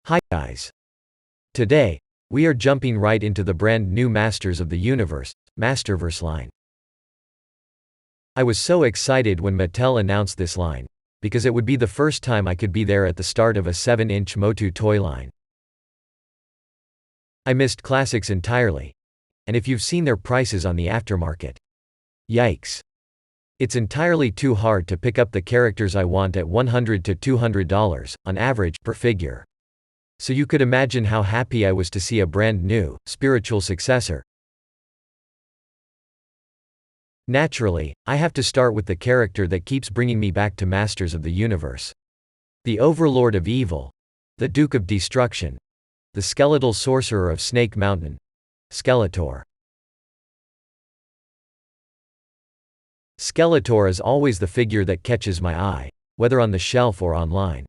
Hi guys. Today, we are jumping right into the brand new Masters of the Universe, Masterverse line. I was so excited when Mattel announced this line, because it would be the first time I could be there at the start of a 7-inch Motu toy line. I missed classics entirely. And if you've seen their prices on the aftermarket, yikes. It's entirely too hard to pick up the characters I want at $100 to $200, on average, per figure. So you could imagine how happy I was to see a brand new, spiritual successor. Naturally, I have to start with the character that keeps bringing me back to Masters of the Universe. The Overlord of Evil. The Duke of Destruction. The skeletal sorcerer of Snake Mountain. Skeletor. Skeletor is always the figure that catches my eye, whether on the shelf or online.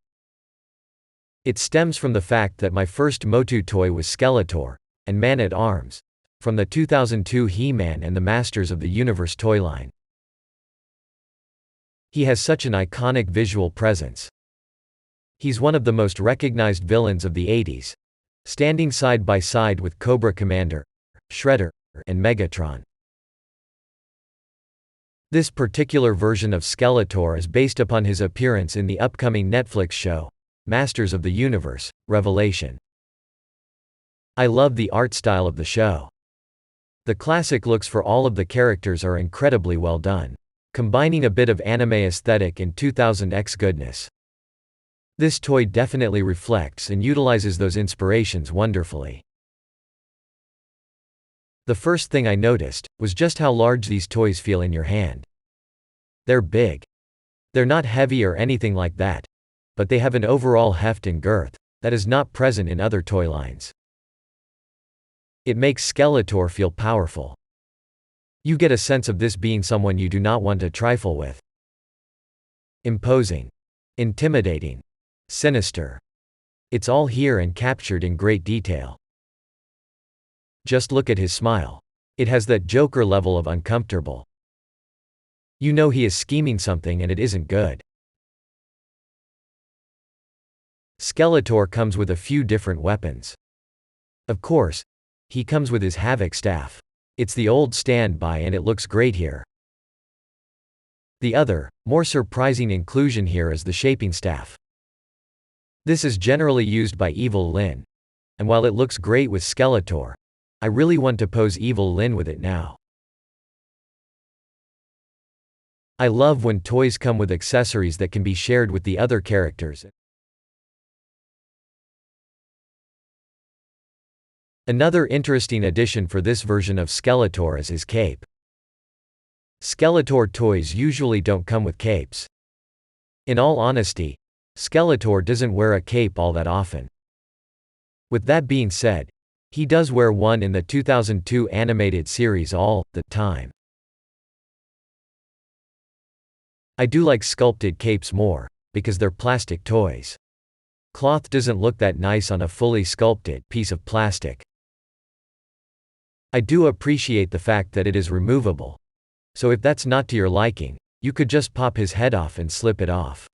It stems from the fact that my first Motu toy was Skeletor, and Man-at-Arms, from the 2002 He-Man and the Masters of the Universe toy line. He has such an iconic visual presence. He's one of the most recognized villains of the 80s, standing side by side with Cobra Commander, Shredder, and Megatron. This particular version of Skeletor is based upon his appearance in the upcoming Netflix show, Masters of the Universe, Revelation. I love the art style of the show. The classic looks for all of the characters are incredibly well done, combining a bit of anime aesthetic and 2000X goodness. This toy definitely reflects and utilizes those inspirations wonderfully. The first thing I noticed was just how large these toys feel in your hand. They're big. They're not heavy or anything like that, but they have an overall heft and girth that is not present in other toy lines. It makes Skeletor feel powerful. You get a sense of this being someone you do not want to trifle with. Imposing. Intimidating. Sinister. It's all here and captured in great detail. Just look at his smile. It has that Joker level of uncomfortable. You know he is scheming something and it isn't good. Skeletor comes with a few different weapons. Of course, he comes with his Havoc staff. It's the old standby and it looks great here. The other, more surprising inclusion here is the shaping staff. This is generally used by Evil Lyn. And while it looks great with Skeletor, I really want to pose Evil Lyn with it now. I love when toys come with accessories that can be shared with the other characters. Another interesting addition for this version of Skeletor is his cape. Skeletor toys usually don't come with capes. In all honesty, Skeletor doesn't wear a cape all that often. With that being said, he does wear one in the 2002 animated series all the time. I do like sculpted capes more, because they're plastic toys. Cloth doesn't look that nice on a fully sculpted piece of plastic. I do appreciate the fact that it is removable. So if that's not to your liking, you could just pop his head off and slip it off.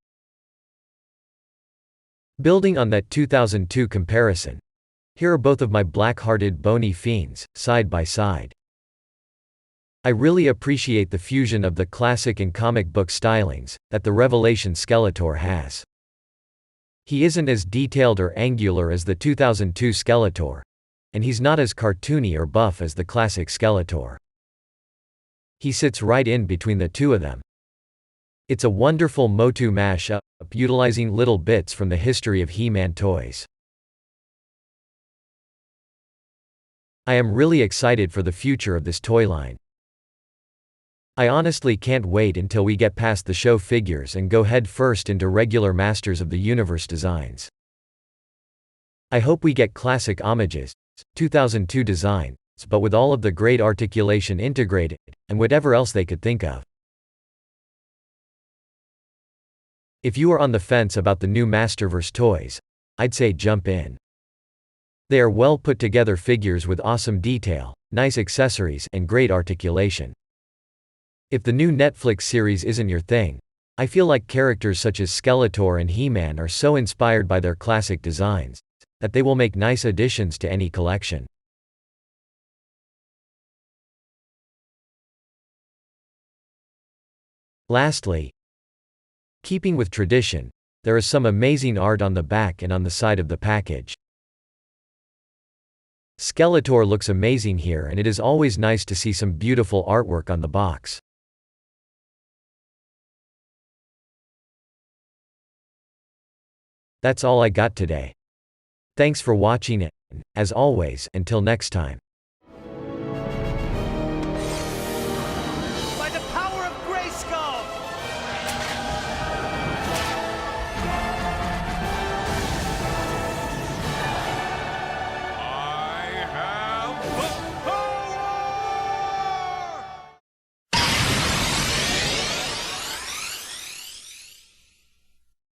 Building on that 2002 comparison, here are both of my black-hearted bony fiends, side by side. I really appreciate the fusion of the classic and comic book stylings that the Revelation Skeletor has. He isn't as detailed or angular as the 2002 Skeletor, and he's not as cartoony or buff as the classic Skeletor. He sits right in between the two of them. It's a wonderful Motu mash-up, utilizing little bits from the history of He-Man toys. I am really excited for the future of this toy line. I honestly can't wait until we get past the show figures and go head first into regular Masters of the Universe designs. I hope we get classic homages, 2002 designs, but with all of the great articulation integrated, and whatever else they could think of. If you are on the fence about the new Masterverse toys, I'd say jump in. They are well put together figures with awesome detail, nice accessories, and great articulation. If the new Netflix series isn't your thing, I feel like characters such as Skeletor and He-Man are so inspired by their classic designs, that they will make nice additions to any collection. Lastly, keeping with tradition, there is some amazing art on the back and on the side of the package. Skeletor looks amazing here, and it is always nice to see some beautiful artwork on the box. That's all I got today. Thanks for watching it, and, as always, until next time.